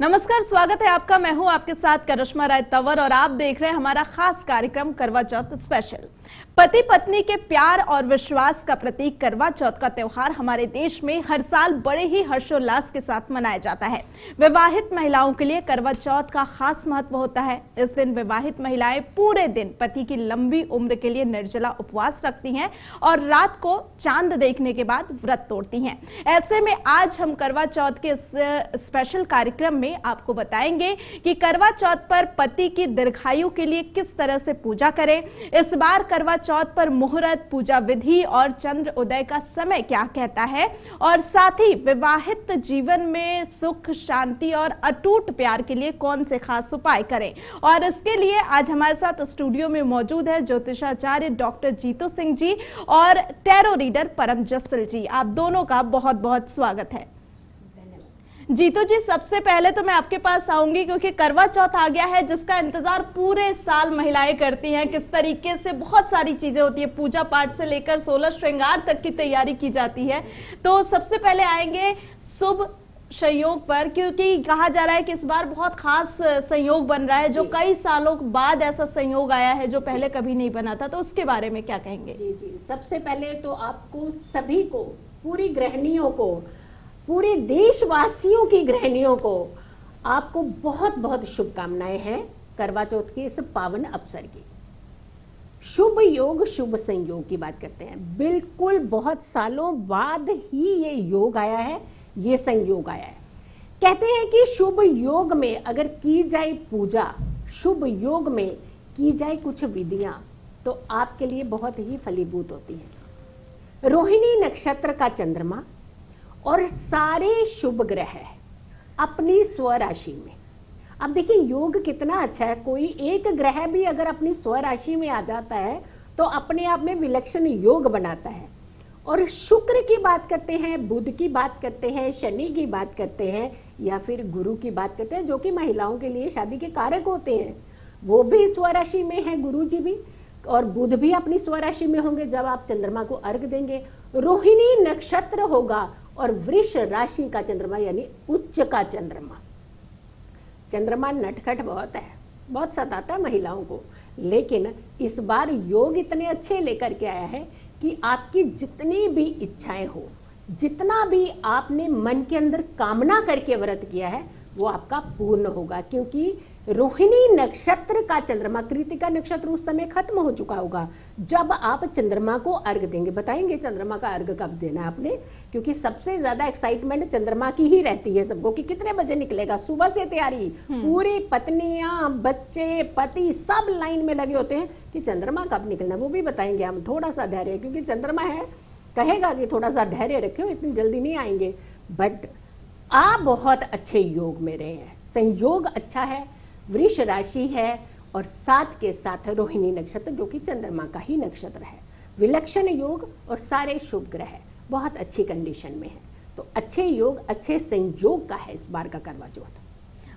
नमस्कार, स्वागत है आपका। मैं हूं आपके साथ करिश्मा राय तंवर और आप देख रहे हैं हमारा खास कार्यक्रम करवा चौथ स्पेशल। पति पत्नी के प्यार और विश्वास का प्रतीक करवा चौथ का त्योहार हमारे देश में हर साल बड़े ही हर्षोल्लास के साथ मनाया जाता है। विवाहित महिलाओं के लिए करवा चौथ का खास महत्व होता है। इस दिन विवाहित महिलाएं पूरे दिन पति की लंबी उम्र के लिए निर्जला उपवास रखती हैं और रात को चांद देखने के बाद व्रत तोड़ती हैं। ऐसे में आज हम करवा चौथ के इस स्पेशल कार्यक्रम में आपको बताएंगे कि करवा चौथ पर पति की दीर्घायु के लिए किस तरह से पूजा करें। इस बार करवा चौथ पर मुहूर्त, पूजा विधि और चंद्र उदय का समय क्या कहता है, और साथ ही विवाहित जीवन में सुख, शांति और अटूट प्यार के लिए कौन से खास उपाय करें। और इसके लिए आज हमारे साथ स्टूडियो में मौजूद है ज्योतिषाचार्य डॉक्टर जीतू सिंह जी और टैरो रीडर परम जस्सल जी। आप दोनों का बहुत बहुत स्वागत है। जीतू जी, सबसे पहले तो मैं आपके पास आऊंगी क्योंकि करवा चौथ आ गया है जिसका इंतजार पूरे साल महिलाएं करती हैं। किस तरीके से बहुत सारी चीजें होती है, पूजा पाठ से लेकर 16 श्रृंगार तक की तैयारी की जाती है। तो सबसे पहले आएंगे शुभ संयोग पर, क्योंकि कहा जा रहा है कि इस बार बहुत खास संयोग बन रहा है, जो कई सालों बाद ऐसा संयोग आया है जो पहले कभी नहीं बना था। तो उसके बारे में क्या कहेंगे? जी जी, सबसे पहले तो आपको सभी को, पूरी गृहिणियों को, पूरे देशवासियों की गृहिणियों को आपको बहुत बहुत शुभकामनाएं हैं करवा चौथ के इस पावन अवसर की। शुभ योग, शुभ संयोग की बात करते हैं। बिल्कुल बहुत सालों बाद ही ये योग आया है, ये संयोग आया है। कहते हैं कि शुभ योग में अगर की जाए पूजा, शुभ योग में की जाए कुछ विधियां, तो आपके लिए बहुत ही फलीभूत होती है। रोहिणी नक्षत्र का चंद्रमा और सारे शुभ ग्रह अपनी स्वराशि में। अब देखिए योग कितना अच्छा है, कोई एक ग्रह भी अगर अपनी स्वराशि में आ जाता है तो अपने आप में विलक्षण योग बनाता है। और शुक्र की बात करते हैं, बुध की बात करते हैं, शनि की बात करते हैं, या फिर गुरु की बात करते हैं, जो कि महिलाओं के लिए शादी के कारक होते हैं, वो भी स्वराशि में है, गुरु जी भी, और बुध भी अपनी स्वराशि में होंगे जब आप चंद्रमा को अर्घ देंगे। रोहिणी नक्षत्र होगा और वृष राशि का चंद्रमा यानी उच्च का चंद्रमा। चंद्रमा नटखट बहुत है, बहुत सताता है महिलाओं को, लेकिन इस बार योग इतने अच्छे लेकर के आया है कि आपकी जितनी भी इच्छाएं हो, जितना भी आपने मन के अंदर कामना करके व्रत किया है, वो आपका पूर्ण होगा। क्योंकि रोहिणी नक्षत्र का चंद्रमा, कृतिका नक्षत्र उस समय खत्म हो चुका होगा जब आप चंद्रमा को अर्घ देंगे। बताएंगे चंद्रमा का अर्घ कब देना है आपने, क्योंकि सबसे ज्यादा एक्साइटमेंट चंद्रमा की ही रहती है सबको कि कितने बजे निकलेगा। सुबह से तैयारी, पूरी पत्नियां, बच्चे, पति सब लाइन में लगे होते हैं कि चंद्रमा कब निकलना, वो भी बताएंगे हम। थोड़ा सा धैर्य, क्योंकि चंद्रमा है, कहेगा कि थोड़ा सा धैर्य रखो, इतनी जल्दी नहीं आएंगे। बट आप बहुत अच्छे योग में रहे हैं, संयोग अच्छा है, वृष राशि है और साथ के साथ रोहिणी नक्षत्र जो कि चंद्रमा का ही नक्षत्र है। विलक्षण योग और सारे शुभ ग्रह बहुत अच्छी कंडीशन में है। तो अच्छे योग, अच्छे संयोग का है इस बार का करवा चौथ।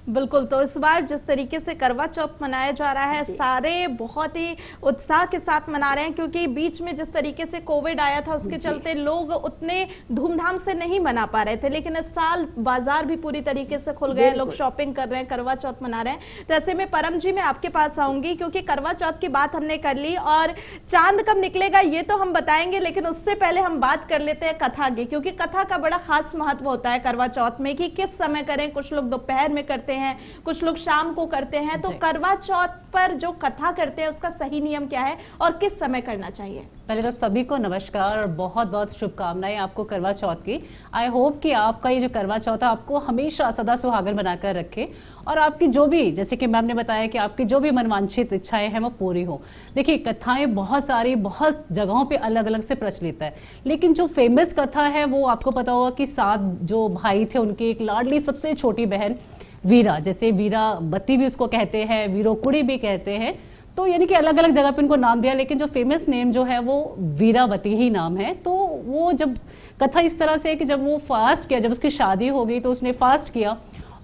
बिल्कुल। तो इस बार जिस तरीके से करवा चौथ मनाया जा रहा है, सारे बहुत ही उत्साह के साथ मना रहे हैं, क्योंकि बीच में जिस तरीके से कोविड आया था उसके चलते लोग उतने धूमधाम से नहीं मना पा रहे थे, लेकिन इस साल बाजार भी पूरी तरीके से खुल गए, लोग शॉपिंग कर रहे हैं, करवा चौथ मना रहे हैं। तो ऐसे में परम जी मैं आपके पास आऊंगी, क्योंकि करवा चौथ की बात हमने कर ली और चांद कब निकलेगा ये तो हम बताएंगे, लेकिन उससे पहले हम बात कर लेते हैं कथा की, क्योंकि कथा का बड़ा खास महत्व होता है करवा चौथ में कि किस समय करें। कुछ लोग दोपहर में करते हैं, कुछ लोग शाम को करते हैं। तो करवा चौथ पर जो कथा करते हैं उसका सही नियम क्या है और किस समय करना चाहिए? पहले तो सभी को नमस्कार और बहुत बहुत शुभकामनाएं आपको करवा चौथ की। आई होप कि आपका ये जो करवा चौथ है आपको हमेशा सदा सुहागन बनाकर रखे और आपकी जो भी, जैसे कि मैम ने बताया कि आपकी जो भी मनवांछित इच्छाएं हैं वो पूरी हो। देखिए कथाएं बहुत सारी, बहुत जगहों पे अलग अलग से प्रचलित है, लेकिन जो फेमस कथा है वो आपको पता होगा कि 7 जो भाई थे उनकी एक लाडली सबसे छोटी बहन वीरा, जैसे वीरावती भी उसको कहते हैं, वीरोकुड़ी भी कहते हैं, तो यानी कि अलग अलग जगह पे उनको नाम दिया, लेकिन जो फेमस नेम जो है वो वीरावती ही नाम है। तो वो जब कथा इस तरह से है कि जब वो फास्ट किया, जब उसकी शादी हो गई तो उसने फास्ट किया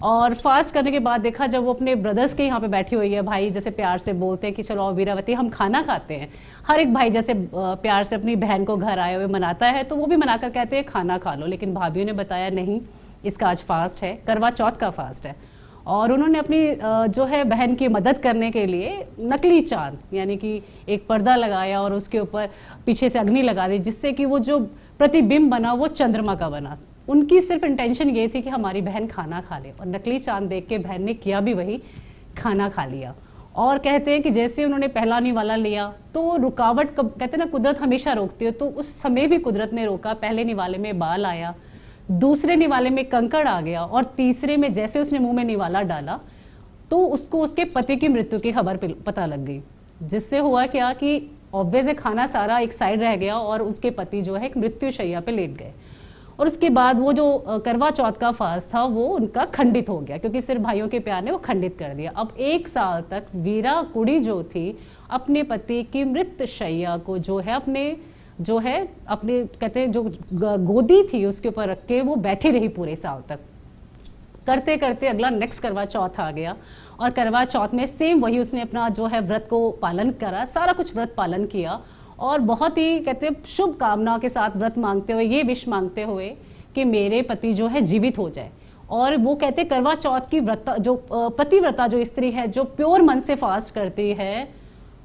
और फास्ट करने के बाद देखा जब वो अपने ब्रदर्स के यहाँ पे बैठी हुई है, भाई जैसे प्यार से बोलते हैं कि चलो वीरावती हम खाना खाते हैं, हर एक भाई जैसे प्यार से अपनी बहन को घर आए हुए मनाता है, तो वो भी मनाकर कहते हैं खाना खा लो, लेकिन भाभीओं ने बताया नहीं, इसका आज फास्ट है, करवा चौथ का फास्ट है। और उन्होंने अपनी जो है बहन की मदद करने के लिए नकली चांद यानी कि एक पर्दा लगाया और उसके ऊपर पीछे से अग्नि लगा दी, जिससे कि वो जो प्रतिबिंब बना वो चंद्रमा का बना। उनकी सिर्फ इंटेंशन ये थी कि हमारी बहन खाना खा ले, और नकली चांद देख के बहन ने किया भी वही, खाना खा लिया। और कहते हैं कि जैसे उन्होंने पहला निवाला लिया तो रुकावट कहते हैं ना, कुदरत हमेशा रोकती है, तो उस समय भी कुदरत ने रोका। पहले निवाले में बाल आया, दूसरे निवाले में कंकड़ आ गया, और तीसरे में जैसे उसने मुंह में निवाला डाला तो उसको उसके पति की मृत्यु की खबर पता लग गई। जिससे हुआ क्या कि ऑब्वियस खाना सारा एक साइड रह गया और उसके पति जो है एक मृत्यु शैया पे लेट गए। और उसके बाद वो जो करवा चौथ का फास्ट था वो उनका खंडित हो गया, क्योंकि सिर्फ भाइयों के प्यार ने वो खंडित कर दिया। अब 1 साल तक वीरा कुड़ी जो थी अपने पति की मृत शैया को जो है अपने कहते हैं जो गोदी थी उसके ऊपर रख के वो बैठी रही पूरे साल तक। करते करते अगला नेक्स्ट करवा चौथ आ गया, और करवा चौथ में सेम वही उसने अपना जो है व्रत को पालन करा, सारा कुछ व्रत पालन किया, और बहुत ही कहते हैं शुभ कामना के साथ व्रत मांगते हुए, ये विश मांगते हुए कि मेरे पति जो है जीवित हो जाए। और वो कहते करवा चौथ की व्रता जो पतिव्रता जो स्त्री है जो प्योर मन से फास्ट करती है,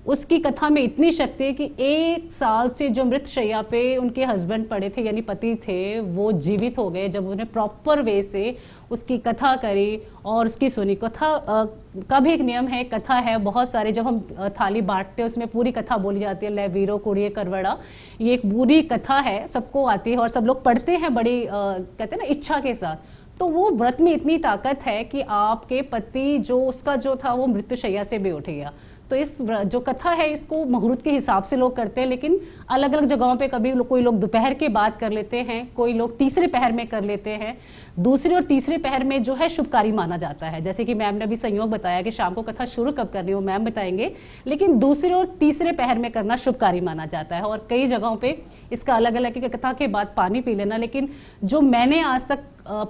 उसकी कथा में इतनी शक्ति है कि 1 साल से जो मृत शैया पे उनके हस्बैंड पड़े थे यानी पति थे, वो जीवित हो गए जब उन्हें प्रॉपर वे से उसकी कथा करी और उसकी सुनी। कथा का भी एक नियम है, कथा है बहुत सारे, जब हम थाली बांटते हैं उसमें पूरी कथा बोली जाती है, ले वीरो कुड़िए करवड़ा, ये एक पूरी कथा है, सबको आती है और सब लोग पढ़ते हैं बड़ी कहते हैं ना इच्छा के साथ। तो वो व्रत में इतनी ताकत है कि आपके पति जो उसका जो था वो मृत्यु शैया से भी उठ गया। तो इस जो कथा है इसको मुहूर्त के हिसाब से लोग करते हैं, लेकिन अलग अलग जगहों पे कभी कोई लोग दोपहर के बाद कर लेते हैं, कोई लोग तीसरे पहर में कर लेते हैं। दूसरे और तीसरे पहर में जो है शुभकारी माना जाता है। जैसे कि मैम ने अभी संयोग बताया कि शाम को कथा शुरू कब करनी हो मैम बताएंगे, लेकिन दूसरे और तीसरे पहर में करना शुभकारी माना जाता है। और कई जगहों पे इसका अलग अलग है कि कथा के बाद पानी पी लेना, लेकिन जो मैंने आज तक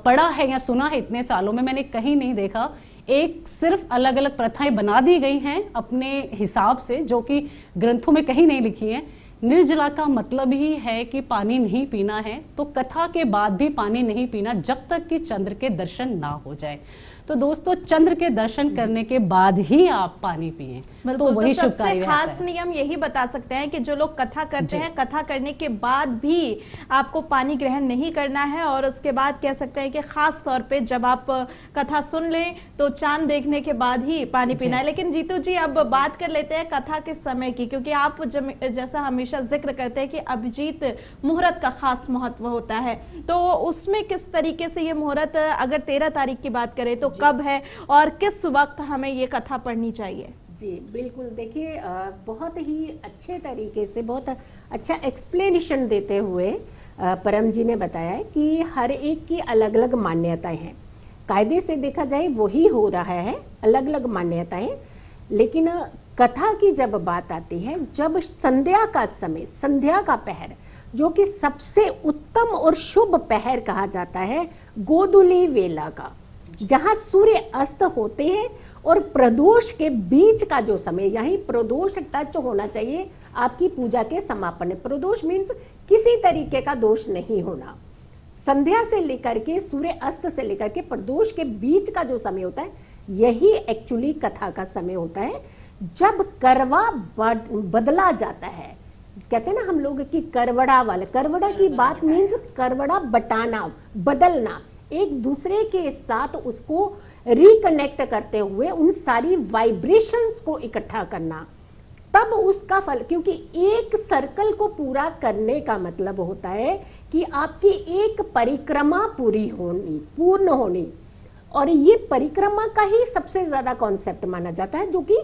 पढ़ा है या सुना है इतने सालों में, मैंने कहीं नहीं देखा। एक सिर्फ अलग अलग प्रथाएं बना दी गई हैं अपने हिसाब से, जो कि ग्रंथों में कहीं नहीं लिखी हैं। निर्जला का मतलब ही है कि पानी नहीं पीना है, तो कथा के बाद भी पानी नहीं पीना जब तक कि चंद्र के दर्शन ना हो जाए। तो दोस्तों चंद्र के दर्शन करने के बाद ही आप पानी पिएं, तो वही शुभकारी रहता है। खास नियम यही बता सकते हैं कि जो लोग कथा करते हैं, कथा करने के बाद भी आपको पानी ग्रहण नहीं करना है, और उसके बाद कह सकते हैं कि खास तौर पे जब आप कथा सुन लें तो चांद देखने के बाद ही पानी पीना है। लेकिन जीतू जी अब बात कर लेते हैं कथा के समय की, क्योंकि आप जैसा हमेशा जिक्र करते हैं कि अभिजीत मुहूर्त का खास महत्व होता है, तो उसमें किस तरीके से ये मुहूर्त, अगर 13 तारीख की बात करें तो कब है और किस वक्त हमें ये कथा पढ़नी चाहिए? जी बिल्कुल, देखिए बहुत ही अच्छे तरीके से, बहुत अच्छा एक्सप्लेनेशन देते हुए परम जी ने बताया कि हर एक की अलग अलग मान्यताएं हैं। कायदे से देखा जाए वही हो रहा है, अलग अलग मान्यताएं। लेकिन कथा की जब बात आती है, जब संध्या का समय, संध्या का पहर जो कि सबसे उत्तम और शुभ पहर कहा जाता है, गोधूली वेला का, जहां सूर्य अस्त होते हैं और प्रदोष के बीच का जो समय, यही प्रदोष टच होना चाहिए आपकी पूजा के समापन में। प्रदोष मीन्स किसी तरीके का दोष नहीं होना। संध्या से लेकर के सूर्य अस्त से लेकर के प्रदोष के बीच का जो समय होता है, यही एक्चुअली कथा का समय होता है, जब करवा बदला जाता है। कहते हैं ना हम लोग कि करवड़ा वाला, करवड़ा की बात मीन्स करवड़ा बटाना, बदलना, एक दूसरे के साथ उसको रिकनेक्ट करते हुए उन सारी वाइब्रेशंस को इकट्ठा करना, तब उसका फल। क्योंकि एक सर्कल को पूरा करने का मतलब होता है कि आपकी एक परिक्रमा पूर्ण होनी, और ये परिक्रमा का ही सबसे ज्यादा कॉन्सेप्ट माना जाता है, जो कि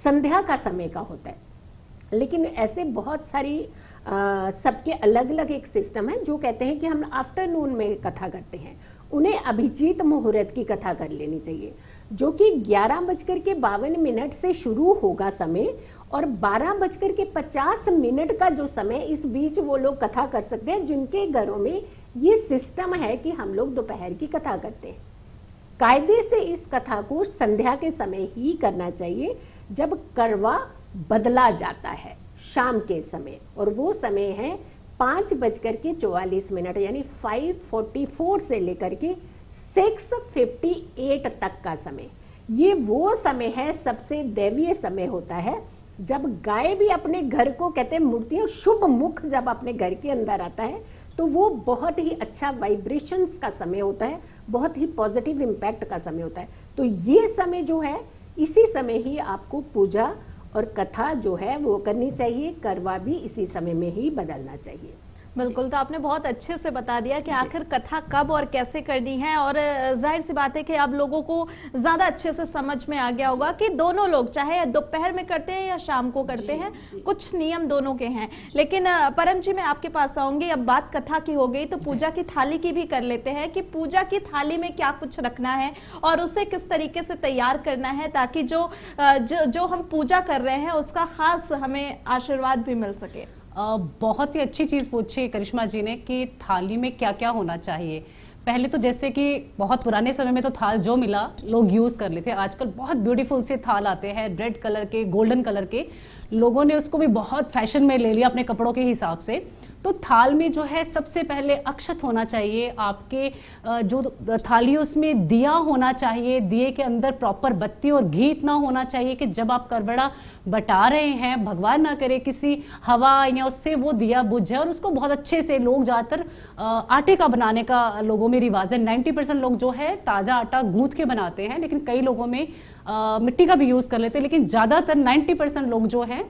संध्या का समय का होता है। लेकिन ऐसे बहुत सारी सबके अलग अलग एक सिस्टम है जो कहते हैं कि हम आफ्टरनून में कथा करते हैं, उन्हें अभिजीत मुहूर्त की कथा कर लेनी चाहिए, जो कि 11:52 से शुरू होगा समय, और 12:50 का जो समय, इस बीच वो लोग कथा कर सकते हैं जिनके घरों में ये सिस्टम है कि हम लोग दोपहर की कथा करते हैं। कायदे से इस कथा को संध्या के समय ही करना चाहिए, जब करवा बदला जाता है शाम के समय, और वो समय है 5:44 यानी 5:44 से लेकर के 6:58 तक का समय। ये वो समय है, सबसे दैवीय समय होता है, जब गाय भी अपने घर को, कहते हैं मूर्तियों, शुभ मुख जब अपने घर के अंदर आता है तो वो बहुत ही अच्छा वाइब्रेशंस का समय होता है, बहुत ही पॉजिटिव इम्पैक्ट का समय होता है। तो ये समय जो है, इसी समय ही आपको पूजा और कथा जो है वो करनी चाहिए, करवा भी इसी समय में ही बदलना चाहिए। बिल्कुल, तो आपने बहुत अच्छे से बता दिया कि आखिर कथा कब और कैसे करनी है, और जाहिर सी बात है कि अब लोगों को ज्यादा अच्छे से समझ में आ गया होगा कि दोनों लोग चाहे दोपहर में करते हैं या शाम को करते हैं, कुछ नियम दोनों के हैं। लेकिन परम जी, मैं आपके पास आऊंगी। अब बात कथा की हो गई तो पूजा की थाली की भी कर लेते हैं कि पूजा की थाली में क्या कुछ रखना है और उसे किस तरीके से तैयार करना है, ताकि जो हम पूजा कर रहे हैं उसका खास हमें आशीर्वाद भी मिल सके। बहुत ही अच्छी चीज पूछी करिश्मा जी ने कि थाली में क्या क्या होना चाहिए। पहले तो जैसे कि बहुत पुराने समय में तो थाल जो मिला लोग यूज कर लेते हैं। आजकल बहुत ब्यूटीफुल से थाल आते हैं, रेड कलर के, गोल्डन कलर के, लोगों ने उसको भी बहुत फैशन में ले लिया अपने कपड़ों के हिसाब से। तो थाल में जो है सबसे पहले अक्षत होना चाहिए आपके, जो थाली उसमें दिया होना चाहिए, दिए के अंदर प्रॉपर बत्ती और घी इतना होना चाहिए कि जब आप करवड़ा बटा रहे हैं, भगवान ना करे किसी हवा या उससे वो दिया बुझ जाए, और उसको बहुत अच्छे से, लोग ज्यादातर आटे का बनाने का लोगों में रिवाज है। 90% लोग जो है ताजा आटा गूंथ के बनाते हैं, लेकिन कई लोगों में मिट्टी का भी यूज कर लेते हैं, लेकिन ज्यादातर 90% लोग जो है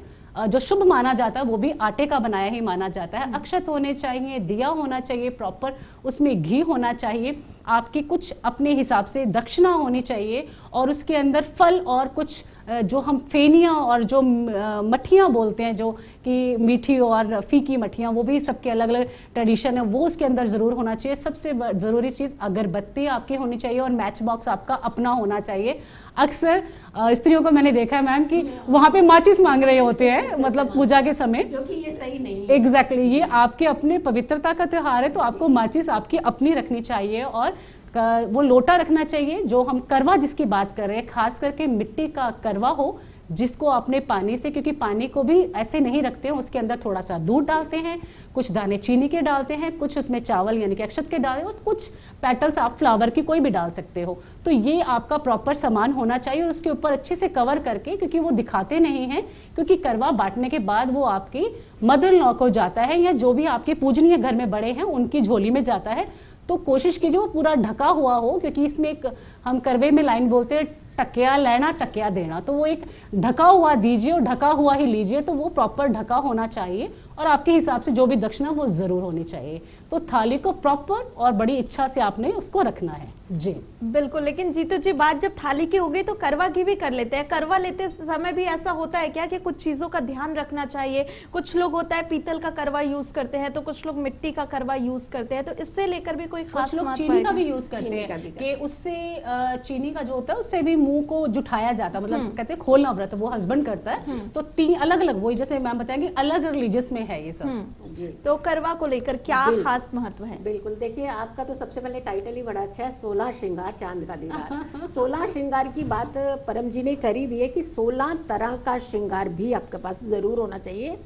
जो शुभ माना जाता है वो भी आटे का बनाया ही माना जाता है। अक्षत होने चाहिए, दिया होना चाहिए प्रॉपर, उसमें घी होना चाहिए, आपके कुछ अपने हिसाब से दक्षिणा होनी चाहिए, और उसके अंदर फल और कुछ जो हम फेनियाँ और जो मठियाँ बोलते हैं, जो कि मीठी और फीकी मठियाँ, वो भी सबके अलग अलग ट्रेडिशन है, वो उसके अंदर ज़रूर होना चाहिए। सबसे ज़रूरी चीज़ अगरबत्ती आपकी होनी चाहिए और मैच बॉक्स आपका अपना होना चाहिए। अक्सर स्त्रियों को मैंने देखा है मैम कि वहाँ पे माचिस मांग रहे होते हैं, मतलब पूजा के समय, जो कि ये सही नहीं है। एग्जैक्टली, ये आपके अपने पवित्रता का त्योहार है, तो आपको माचिस आपकी अपनी रखनी चाहिए, और वो लोटा रखना चाहिए। जो हम करवा जिसकी बात कर रहे हैं, खास करके मिट्टी का करवा हो, जिसको आपने पानी से, क्योंकि पानी को भी ऐसे नहीं रखते हैं, उसके अंदर थोड़ा सा दूध डालते हैं, कुछ दाने चीनी के डालते हैं, कुछ उसमें चावल यानी कि अक्षत के डाले, और कुछ पेटल्स आप फ्लावर की कोई भी डाल सकते हो। तो ये आपका प्रॉपर सामान होना चाहिए, और उसके ऊपर अच्छे से कवर करके, क्योंकि वो दिखाते नहीं हैं, क्योंकि करवा बांटने के बाद वो आपकी मदर लॉ को जाता है, या जो भी आपके पूजनीय घर में बड़े हैं उनकी झोली में जाता है। तो कोशिश कीजिए वो पूरा ढका हुआ हो, क्योंकि इसमें एक हम करवे में लाइन बोलते हैं, टकिया लेना टकिया देना, तो वो एक ढका हुआ दीजिए और ढका हुआ ही लीजिए, तो वो प्रॉपर ढका होना चाहिए, और आपके हिसाब से जो भी दक्षिणा वो जरूर होनी चाहिए। तो थाली को प्रॉपर और बड़ी इच्छा से आपने उसको रखना है जी। बिल्कुल, लेकिन जीतू जी, बात जब थाली की हो गई तो करवा की भी कर लेते हैं। करवा लेते समय भी ऐसा होता है क्या कि कुछ चीजों का ध्यान रखना चाहिए? कुछ लोग होता है पीतल का करवा यूज करते हैं, तो कुछ लोग मिट्टी का करवा यूज करते हैं, तो इससे लेकर भी कोई खास, कुछ लोग चीनी का भी यूज करते हैं कि उससे चीनी का जो होता है उससे भी मुंह को जुठाया जाता है, मतलब कहते हैं खोलना व्रत, वो हस्बैंड करता है। तो 3 अलग अलग, वही जैसे मैम बताएंगे, अलग रिलीजियस में है ये सब। तो करवा को लेकर क्या खास महत्व है? बिल्कुल, देखिए आपका तो सबसे पहले टाइटल ही बड़ा अच्छा है, 16 श्रृंगार चांद का दीदार। 16 श्रृंगार की बात परम जी ने करी दी है कि 16 तरह का श्रृंगार भी आपके पास जरूर होना चाहिए,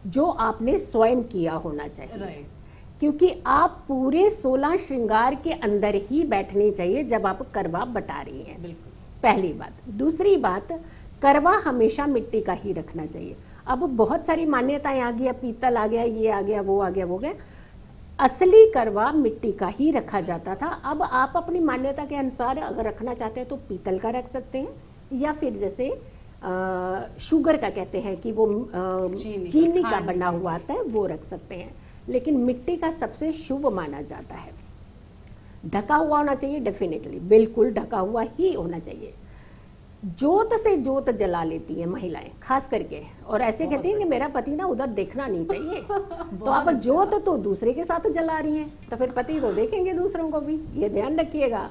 जो आपने स्वयं किया होना चाहिए, क्योंकि आप पूरे 16 श्रृंगार के अंदर ही बैठने चाहिए जब आप करवा बटा रही हैं। बिल्कुल, पहली बात। दूसरी बात, करवा हमेशा मिट्टी का ही रखना चाहिए। अब बहुत सारी मान्यताएं आ गई, पीतल आ गया, ये आ गया, वो आ गया, वो गया। असली करवा मिट्टी का ही रखा जाता था। अब आप अपनी मान्यता के अनुसार अगर रखना चाहते हैं तो पीतल का रख सकते हैं, या फिर जैसे शुगर का कहते हैं कि वो चीनी का बना हुआ आता है, वो रख सकते हैं। लेकिन मिट्टी का सबसे शुभ माना जाता है। ढका हुआ होना चाहिए, डेफिनेटली, बिल्कुल ढका हुआ ही होना चाहिए। जोत से जोत जला लेती हैं महिलाएं खास करके, और ऐसे कहती हैं कि मेरा पति ना उधर देखना नहीं चाहिए। तो आप जोत तो दूसरे के साथ जला रही हैं, तो फिर पति तो देखेंगे दूसरों को भी, ये ध्यान रखिएगा।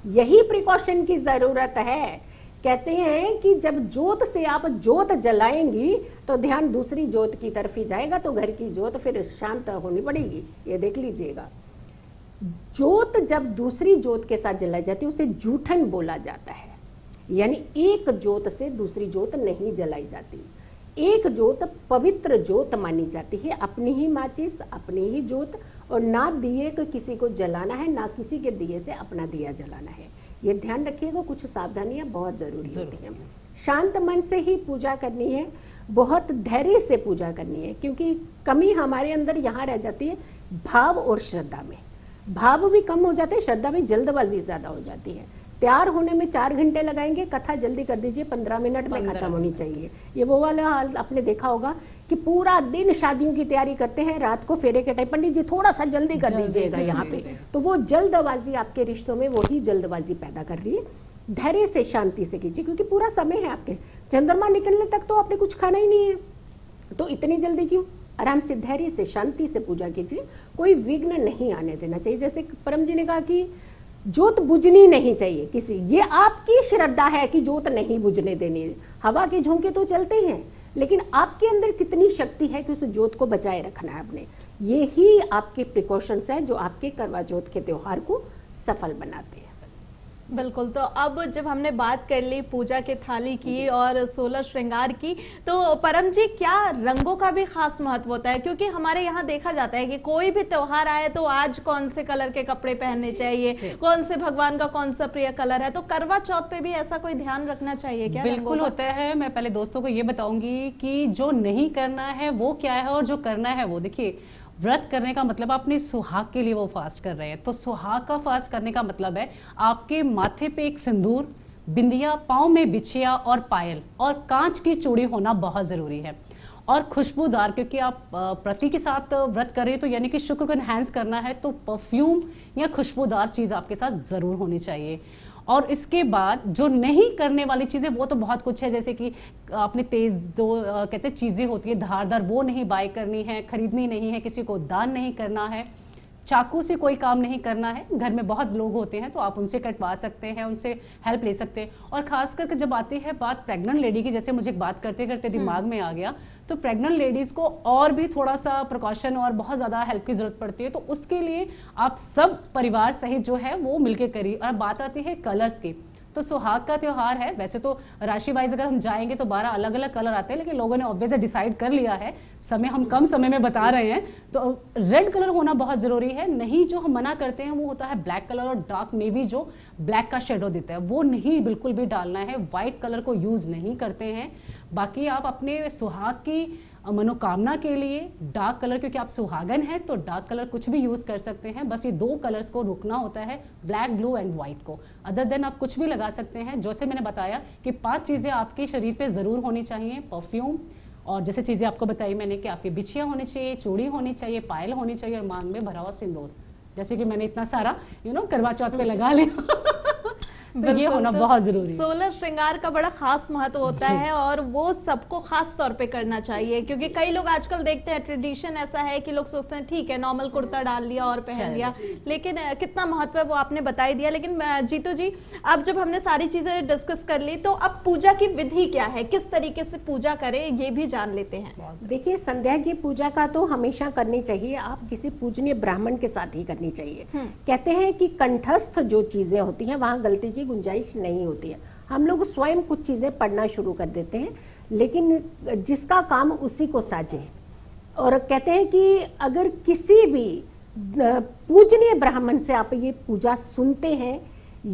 यही प्रिकॉशन की जरूरत है। कहते हैं कि जब जोत से आप जोत जलाएंगी तो ध्यान दूसरी जोत की तरफ ही जाएगा, तो घर की जोत फिर शांत होनी पड़ेगी, ये देख लीजिएगा। जोत जब दूसरी जोत के साथ जलाई जाती है उसे जूठन बोला जाता है, यानी एक जोत से दूसरी जोत नहीं जलाई जाती। एक जोत पवित्र जोत मानी जाती है, अपनी ही माचिस, अपनी ही जोत, और ना दिए को किसी को जलाना है, ना किसी के दिए से अपना दिया जलाना है। ये ध्यान रखिएगा, कुछ सावधानियां बहुत जरूरी होती हैं। शांत मन से ही पूजा करनी है, बहुत धैर्य से पूजा करनी है, क्योंकि कमी हमारे अंदर यहाँ रह जाती है भाव और श्रद्धा में। भाव भी कम हो जाते हैं, श्रद्धा में जल्दबाजी ज्यादा हो जाती है। तैयार होने में 4 घंटे लगाएंगे, कथा जल्दी कर दीजिए, 15 मिनट में खत्म होनी चाहिए। ये वो वाला हाल आपने देखा होगा कि पूरा दिन शादियों की तैयारी करते हैं, रात को फेरे के टाइम पंडित जी थोड़ा सा जल्दी कर दीजिएगा यहाँ पे, तो वो जल्दबाजी आपके रिश्तों में वही जल्दबाजी पैदा कर रही है। धैर्य से शांति से कीजिए, क्योंकि पूरा समय है आपके, चंद्रमा निकलने तक तो आपने कुछ खाना ही नहीं है, तो इतनी जल्दी क्यों? आराम से धैर्य से शांति से पूजा कीजिए, कोई विघ्न नहीं आने देना चाहिए। जैसे परम जी ने कहा कि जोत बुझनी नहीं चाहिए किसी, ये आपकी श्रद्धा है कि जोत नहीं बुझने देनी। हवा के झोंके तो चलते हैं, लेकिन आपके अंदर कितनी शक्ति है कि उस जोत को बचाए रखना है आपने। ये ही आपके प्रिकॉशंस है जो आपके करवा चौथ के त्योहार को सफल बनाते हैं। बिल्कुल। तो अब जब हमने बात कर ली पूजा के थाली की और 16 श्रृंगार की, तो परम जी क्या रंगों का भी खास महत्व होता है? क्योंकि हमारे यहाँ देखा जाता है कि कोई भी त्योहार आए तो आज कौन से कलर के कपड़े पहनने चाहिए, कौन से भगवान का कौन सा प्रिय कलर है, तो करवा चौथ पे भी ऐसा कोई ध्यान रखना चाहिए क्या? बिल्कुल होता है। मैं पहले दोस्तों को ये बताऊंगी कि जो नहीं करना है वो क्या है और जो करना है वो, देखिए व्रत करने का मतलब अपने सुहाग के लिए वो फास्ट कर रहे हैं, तो सुहाग का फास्ट करने का मतलब है आपके माथे पे एक सिंदूर, बिंदिया, पाँव में बिछिया और पायल और कांच की चूड़ी होना बहुत जरूरी है। और खुशबूदार, क्योंकि आप प्रति के साथ व्रत कर रहे हैं तो यानी कि शुक्र को एनहांस करना है, तो परफ्यूम या खुशबूदार चीज आपके साथ जरूर होनी चाहिए। और इसके बाद जो नहीं करने वाली चीजें वो तो बहुत कुछ है, जैसे कि आपने तेज कहते चीजें होती है धारदार, वो नहीं बाय करनी है, खरीदनी नहीं है, किसी को दान नहीं करना है, चाकू से कोई काम नहीं करना है। घर में बहुत लोग होते हैं तो आप उनसे कटवा सकते हैं, उनसे हेल्प ले सकते हैं। और खास करके जब आती है बात प्रेग्नेंट लेडी की, जैसे मुझे बात करते करते दिमाग में आ गया, तो प्रेग्नेंट लेडीज को और भी थोड़ा सा प्रिकॉशन और बहुत ज्यादा हेल्प की जरूरत पड़ती है, तो उसके लिए आप सब परिवार सहित जो है वो मिलकर करिए। और बात आती है कलर्स की, तो सुहाग का त्योहार है, वैसे तो राशि वाइज अगर हम जाएंगे तो 12 अलग अलग कलर आते हैं, लेकिन लोगों ने ऑब्वियसली डिसाइड कर लिया है, समय हम कम समय में बता रहे हैं, तो रेड कलर होना बहुत जरूरी है। नहीं, जो हम मना करते हैं वो होता है ब्लैक कलर और डार्क नेवी, जो ब्लैक का शेडो देता है, वो नहीं बिल्कुल भी डालना है। व्हाइट कलर को यूज नहीं करते हैं। बाकी आप अपने सुहाग की मनोकामना के लिए डार्क कलर, क्योंकि आप सुहागन है तो डार्क कलर कुछ भी यूज कर सकते हैं, बस ये 2 कलर्स को रुकना होता है, ब्लैक, ब्लू एंड व्हाइट को। अदर देन आप कुछ भी लगा सकते हैं। जैसे मैंने बताया कि 5 चीजें आपके शरीर पे जरूर होनी चाहिए, परफ्यूम, और जैसे चीजें आपको बताई मैंने कि आपकी बिछिया होनी चाहिए, चूड़ी होनी चाहिए, पायल होनी चाहिए और मांग में भरा हुआ सिंदूर, जैसे कि मैंने इतना सारा करवा चौथ पे लगा लिया। तो ये होना बहुत जरूरी है। 16 श्रृंगार का बड़ा खास महत्व होता है और वो सबको खास तौर पे करना चाहिए, क्योंकि कई लोग आजकल देखते हैं ट्रेडिशन ऐसा है कि लोग सोचते हैं ठीक है नॉर्मल कुर्ता डाल लिया और पहन लिया, लेकिन कितना महत्व है वो आपने बता ही दिया। लेकिन जीतू जी, अब जब हमने सारी चीजें डिस्कस कर ली, तो अब पूजा की विधि क्या है, किस तरीके से पूजा करें, ये भी जान लेते हैं। देखिए, संध्या की पूजा का तो हमेशा करनी चाहिए, आप किसी पूजनीय ब्राह्मण के साथ ही करनी चाहिए। कहते हैं कि कंठस्थ जो चीजें होती हैं वहां गलती की गुंजाइश नहीं होती है। हम लोग स्वयं कुछ चीजें पढ़ना शुरू कर देते हैं, लेकिन जिसका काम उसी को साजे। और कहते हैं कि अगर किसी भी पूजनीय ब्राह्मण से आप ये पूजा सुनते हैं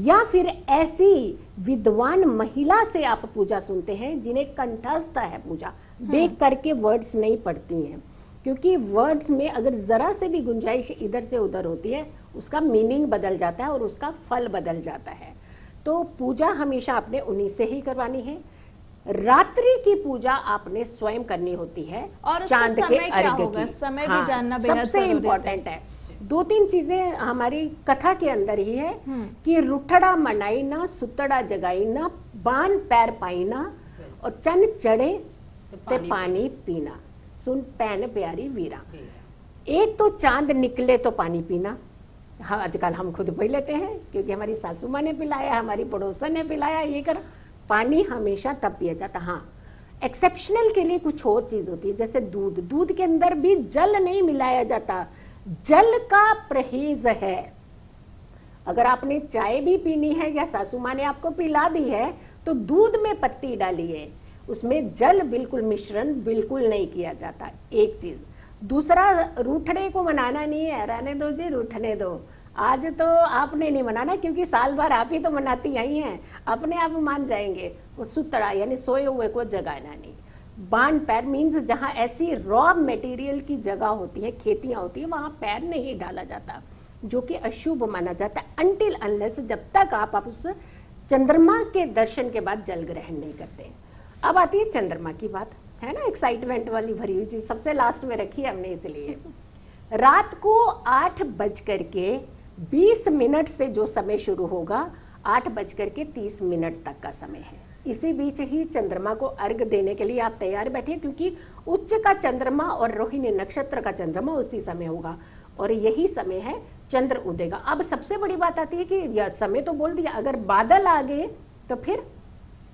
या फिर ऐसी विद्वान महिला से आप पूजा सुनते हैं जिन्हें कंठस्थ है पूजा, देख करके वर्ड्स नहीं पढ़ती हैं, क्योंकि वर्ड्स में अगर जरा से भी गुंजाइश इधर से उधर होती है उसका मीनिंग बदल जाता है और उसका फल बदल जाता है। तो पूजा हमेशा आपने उन्हीं से ही करवानी है। रात्रि की पूजा आपने स्वयं करनी होती है और चांद के अर्घ्य की। समय भी जानना बेहद सबसे इम्पोर्टेंट है। 2-3 चीजें हमारी कथा के अंदर ही है कि रुठड़ा मनाई ना, सुतड़ा जगाई ना, बान पैर पाई ना, और चन चढ़े ते पानी पीना, सुन पैन प्यारी वीरा। एक तो चांद निकले तो पानी पीना, हाँ आजकल हम खुद पी लेते हैं क्योंकि हमारी सासू माँ ने पिलाया, हमारी पड़ोसन ने पिलाया, ये कर। पानी हमेशा तब पिया जाता। हाँ, एक्सेप्शनल के लिए कुछ और चीज होती है, जैसे दूध। दूध के अंदर भी जल नहीं मिलाया जाता, जल का परहेज है। अगर आपने चाय भी पीनी है या सासू माँ ने आपको पिला दी है तो दूध में पत्ती डाली है, उसमें जल बिल्कुल मिश्रण बिल्कुल नहीं किया जाता। एक चीज। दूसरा, रूठने को मनाना नहीं है, रहने दो जी, रूठने दो। आज तो आपने नहीं मनाना, क्योंकि साल भर आप ही तो मनाती आई हैं, अपने आप मान जाएंगे। वो सुतड़ा यानी सोए हुए को जगाना नहीं। बांध पैर मीन्स जहाँ ऐसी रॉ मटेरियल की जगह होती है, खेतियां होती है, वहां पैर नहीं डाला जाता, जो कि अशुभ माना जाता है अनटिल अनलेस, जब तक आप उस चंद्रमा के दर्शन के बाद जल ग्रहण नहीं करते। अब आती है चंद्रमा की बात, है ना, एक्साइटमेंट वाली भरी हुई चीज सबसे लास्ट में रखी है हमने इसलिए। रात को 8:20 से जो समय शुरू होगा, 8:30 तक का समय है। इसी बीच ही चंद्रमा को अर्घ देने के लिए आप तैयार बैठिए, क्योंकि उच्च का चंद्रमा और रोहिणी नक्षत्र का चंद्रमा उसी समय होगा और यही समय है चंद्र उदय का। अब सबसे बड़ी बात आती है कि यह समय तो बोल दिया, अगर बादल आ गए तो फिर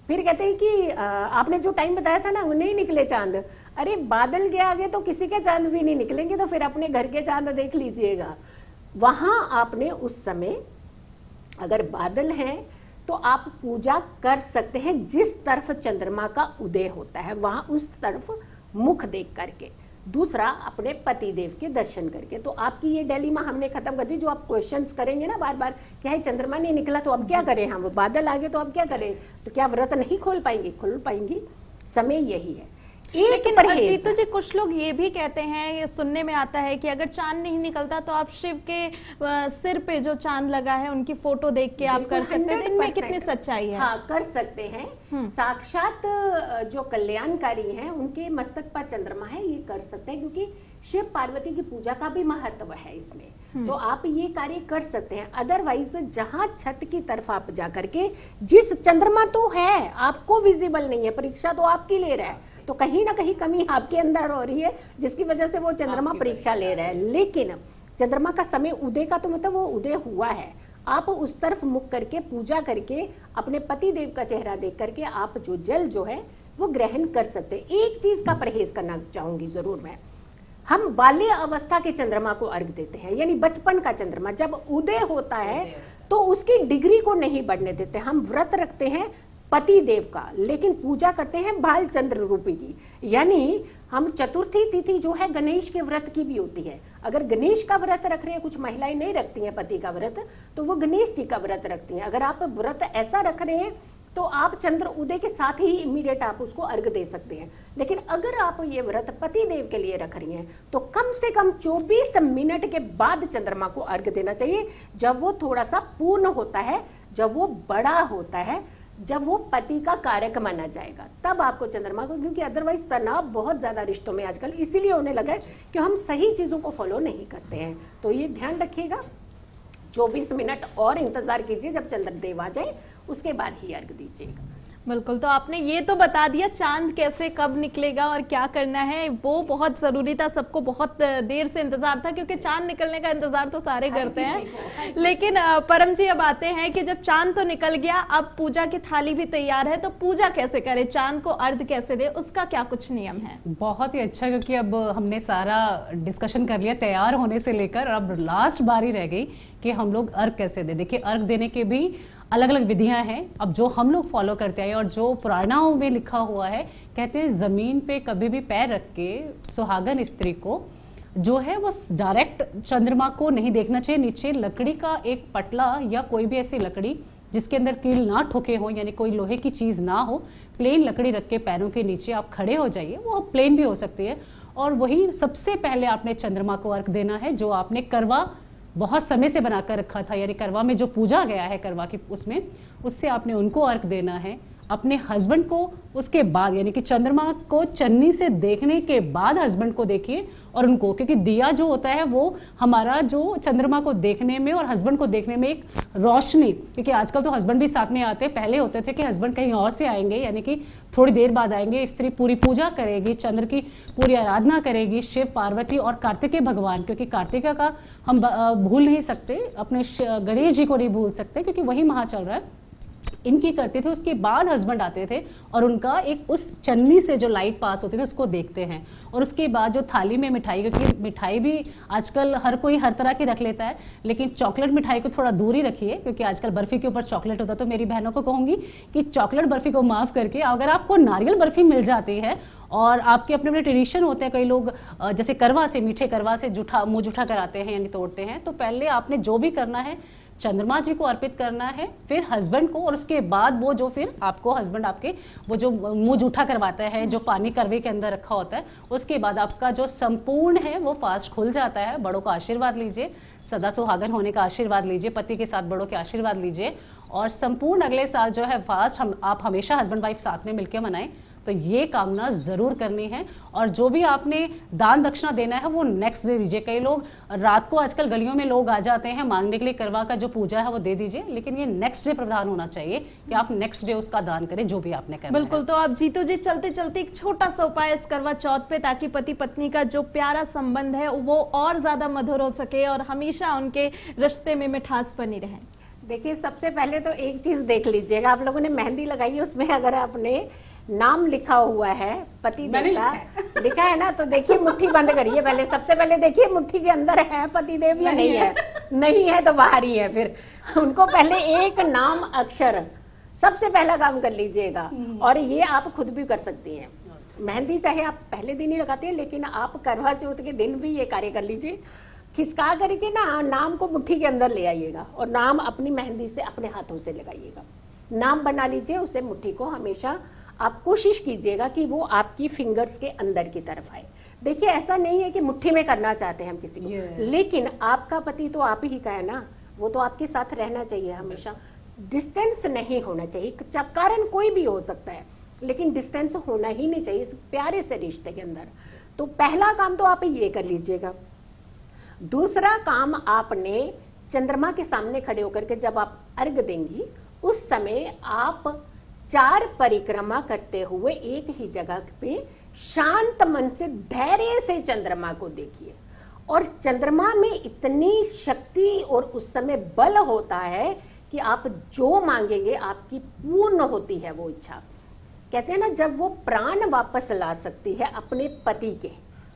कहते हैं कि आपने जो टाइम बताया था ना, वो नहीं निकले चांद। अरे बादल के आगे तो किसी के चांद भी नहीं निकलेंगे, तो फिर अपने घर के चांद देख लीजिएगा। वहां आपने उस समय अगर बादल हैं तो आप पूजा कर सकते हैं जिस तरफ चंद्रमा का उदय होता है, वहां उस तरफ मुख देख करके। दूसरा, अपने पति देव के दर्शन करके। तो आपकी ये डिलेमा हमने खत्म कर दी। जो आप क्वेश्चंस करेंगे ना बार बार, क्या है चंद्रमा नहीं निकला तो अब क्या करें, हम बादल आ गए तो अब क्या करें, तो क्या व्रत नहीं खोल पाएंगी? खोल पाएंगी, समय यही है। लेकिन जीतू जी, कुछ लोग ये भी कहते हैं, ये सुनने में आता है कि अगर चांद नहीं निकलता तो आप शिव के सिर पे जो चांद लगा है उनकी फोटो देख के आप कर सकते हैं। इनमें कितनी सच्चाई है? हाँ, कर सकते हैं। साक्षात जो कल्याणकारी हैं उनके मस्तक पर चंद्रमा है, ये कर सकते हैं, क्योंकि शिव पार्वती की पूजा का भी महत्व है इसमें। तो आप ये कार्य कर सकते हैं। अदरवाइज जहां छत की तरफ आप जा करके, जिस चंद्रमा तो है आपको विजिबल नहीं है, परीक्षा तो आपकी ले रहा है, तो कहीं ना कहीं कमी आपके अंदर हो रही है, जिसकी वजह से वो चंद्रमा परीक्षा ले रहा है। लेकिन चंद्रमा का समय उदय का तो मतलब वो उदय हुआ है। आप उस तरफ मुख करके पूजा करके अपने पति देव का चेहरा देख करके आप जो जल जो है वो ग्रहण कर सकते हैं। एक चीज का परहेज करना चाहूंगी जरूर मैं, हम बाल्य अवस्था के चंद्रमा को अर्घ देते हैं, यानी बचपन का चंद्रमा जब उदय होता है तो उसकी डिग्री को नहीं बढ़ने देते। हम व्रत रखते हैं पति देव का, लेकिन पूजा करते हैं बाल चंद्र रूपी की। यानी हम चतुर्थी तिथि जो है गणेश के व्रत की भी होती है। अगर गणेश का व्रत रख रहे हैं, कुछ महिलाएं नहीं रखती हैं पति का व्रत, तो वो गणेश जी का व्रत रखती हैं। अगर आप व्रत ऐसा रख रहे हैं तो आप चंद्र उदय के साथ ही इमीडिएट आप उसको अर्घ दे सकते हैं। लेकिन अगर आप ये व्रत पति देव के लिए रख रही हैं तो कम से कम 24 मिनट के बाद चंद्रमा को अर्घ देना चाहिए, जब वो थोड़ा सा पूर्ण होता है, जब वो बड़ा होता है, जब वो पति का कारक माना जाएगा, तब आपको चंद्रमा को, क्योंकि अदरवाइज तनाव बहुत ज्यादा रिश्तों में आजकल इसीलिए होने लगा है कि हम सही चीजों को फॉलो नहीं करते हैं। तो ये ध्यान रखिएगा, 24 मिनट और इंतजार कीजिए, जब चंद्रदेव आ जाए उसके बाद ही अर्घ दीजिएगा। बिल्कुल, तो आपने ये तो बता दिया चांद कैसे कब निकलेगा और क्या करना है, वो बहुत जरूरी था। सबको बहुत देर से इंतजार था, क्योंकि चांद निकलने का इंतजार तो सारे करते हैं। लेकिन परम जी, अब आते हैं कि जब चांद तो निकल गया, अब पूजा की थाली भी तैयार है, तो पूजा कैसे करें, चांद को अर्घ कैसे दे, उसका क्या कुछ नियम है? बहुत ही अच्छा, क्योंकि अब हमने सारा डिस्कशन कर लिया तैयार होने से लेकर, अब लास्ट बारी रह गई कि हम लोग अर्घ कैसे दे। देखिए, अर्घ देने के भी अलग अलग विधियां हैं। अब जो हम लोग फॉलो करते हैं और जो पुराणों में लिखा हुआ है, कहते हैं जमीन पे कभी भी पैर रख के सुहागन स्त्री को जो है वो डायरेक्ट चंद्रमा को नहीं देखना चाहिए। नीचे लकड़ी का एक पटला या कोई भी ऐसी लकड़ी जिसके अंदर कील ना ठोके हो, यानी कोई लोहे की चीज ना हो, प्लेन लकड़ी रख के पैरों के नीचे आप खड़े हो जाइए। वो प्लेन भी हो सकती है। और वही सबसे पहले आपने चंद्रमा को अर्घ देना है, जो आपने करवा बहुत समय से बनाकर रखा था, यानी करवा में जो पूजा गया है करवा की, उसमें उससे आपने उनको अर्घ देना है। अपने हस्बैंड को उसके बाद, यानी कि चंद्रमा को चन्नी से देखने के बाद हस्बैंड को देखिए और उनको, क्योंकि दिया जो होता है वो हमारा जो चंद्रमा को देखने में और हस्बैंड को देखने में एक रोशनी, क्योंकि आजकल तो हस्बैंड भी साथ में आते हैं, पहले होते थे कि हस्बैंड कहीं और से आएंगे, यानी कि थोड़ी देर बाद आएंगे। स्त्री पूरी पूजा करेगी, चंद्र की पूरी आराधना करेगी, शिव पार्वती और कार्तिकेय भगवान, क्योंकि कार्तिका का हम भूल नहीं सकते, अपने गणेश जी को नहीं भूल सकते, क्योंकि वही महा चल रहा है, इनकी करते थे। उसके बाद हस्बैंड आते थे और उनका एक उस चन्नी से जो लाइट पास होती थी उसको देखते हैं। और उसके बाद जो थाली में मिठाई, क्योंकि मिठाई भी आजकल हर कोई हर तरह की रख लेता है, लेकिन चॉकलेट मिठाई को थोड़ा दूर ही रखिए, क्योंकि आजकल बर्फी के ऊपर चॉकलेट होता है। तो मेरी बहनों को कहूंगी कि चॉकलेट बर्फी को माफ करके अगर आपको नारियल बर्फी मिल जाती है और आपके अपने अपने ट्रेडिशन होते हैं। कई लोग जैसे करवा से, मीठे करवा से जूठा मुंह जूठा कराते हैं यानी तोड़ते हैं। तो पहले आपने जो भी करना है चंद्रमा जी को अर्पित करना है, फिर हस्बैंड को, और उसके बाद वो जो फिर आपको हस्बैंड आपके वो जो मुंह जूठा करवाता है, जो पानी करवे के अंदर रखा होता है, उसके बाद आपका जो संपूर्ण है वो फास्ट खुल जाता है। बड़ों का आशीर्वाद लीजिए, सदा सुहागन होने का आशीर्वाद लीजिए, पति के साथ बड़ों के आशीर्वाद लीजिए, और संपूर्ण अगले साल जो है फास्ट आप हमेशा हस्बैंड वाइफ साथ में मिलकर मनाएं। तो ये कामना जरूर करनी है। और जो भी आपने दान दक्षिणा देना है वो नेक्स्ट डे दीजिए। कई लोग रात को, आजकल गलियों में लोग आ जाते हैं मांगने के लिए, करवा का जो पूजा है वो दे दीजिए, लेकिन ये नेक्स्ट डे प्रधान होना चाहिए कि आप नेक्स्ट डे उसका दान करें जो भी आपने करना। बिल्कुल। तो आप जीतू जी चलते चलते एक छोटा सा उपाय इस करवा चौथ पे, ताकि पति पत्नी का जो प्यारा संबंध है वो और ज्यादा मधुर हो सके और हमेशा उनके रिश्ते में मिठास बनी रहे। देखिए, सबसे पहले तो एक चीज देख लीजिएगा, आप लोगों ने मेहंदी लगाई है, उसमें अगर आपने नाम लिखा हुआ है पति देव का लिखा है ना, तो देखिए मुट्ठी बंद करिए। पहले सबसे पहले देखिए मुट्ठी के अंदर है पति देव या नहीं है। नहीं है तो बाहर ही है। फिर उनको पहले एक नाम अक्षर सबसे पहला काम कर लीजिएगा। और ये आप खुद भी कर सकती हैं। मेहंदी चाहे आप पहले दिन ही लगाते हैं, लेकिन आप करवा चौथ के दिन भी ये कार्य कर लीजिए। खिसका करके ना नाम को मुट्ठी के अंदर ले आइएगा और नाम अपनी मेहंदी से अपने हाथों से लगाइएगा। नाम बना लीजिए, उसे मुट्ठी को हमेशा आप कोशिश कीजिएगा कि वो आपकी फिंगर्स के अंदर की तरफ आए। देखिए, ऐसा नहीं है कि मुट्ठी में करना चाहते हैं हम किसी को, लेकिन आपका पति तो आप ही का है ना, वो तो आपके साथ रहना चाहिए हमेशा। डिस्टेंस नहीं होना चाहिए, कारण कोई भी हो सकता है, लेकिन डिस्टेंस होना ही नहीं चाहिए इस प्यारे से रिश्ते के अंदर। तो पहला काम तो आप ये कर लीजिएगा। दूसरा काम, आपने चंद्रमा के सामने खड़े होकर के जब आप अर्घ देंगी, उस समय आप 4 परिक्रमा करते हुए एक ही जगह पे शांत मन से धैर्य से चंद्रमा को देखिए। और चंद्रमा में इतनी शक्ति और उस समय बल होता है कि आप जो मांगेंगे आपकी पूर्ण होती है वो इच्छा। कहते हैं ना, जब वो प्राण वापस ला सकती है अपने पति के,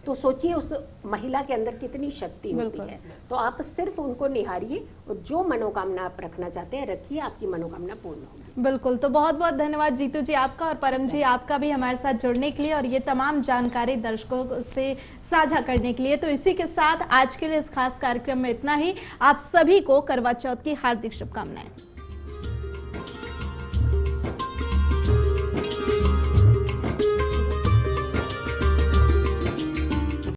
तो सोचिए उस महिला के अंदर कितनी शक्ति होती है। तो आप सिर्फ उनको निहारिए और जो मनोकामना आप रखना चाहते हैं रखिए, आपकी मनोकामना पूर्ण होगी। बिल्कुल। तो बहुत बहुत धन्यवाद जीतू जी आपका, और परम जी आपका भी हमारे साथ जुड़ने के लिए और ये तमाम जानकारी दर्शकों से साझा करने के लिए। तो इसी के साथ आज के लिए इस खास कार्यक्रम में इतना ही। आप सभी को करवा चौथ की हार्दिक शुभकामनाएं।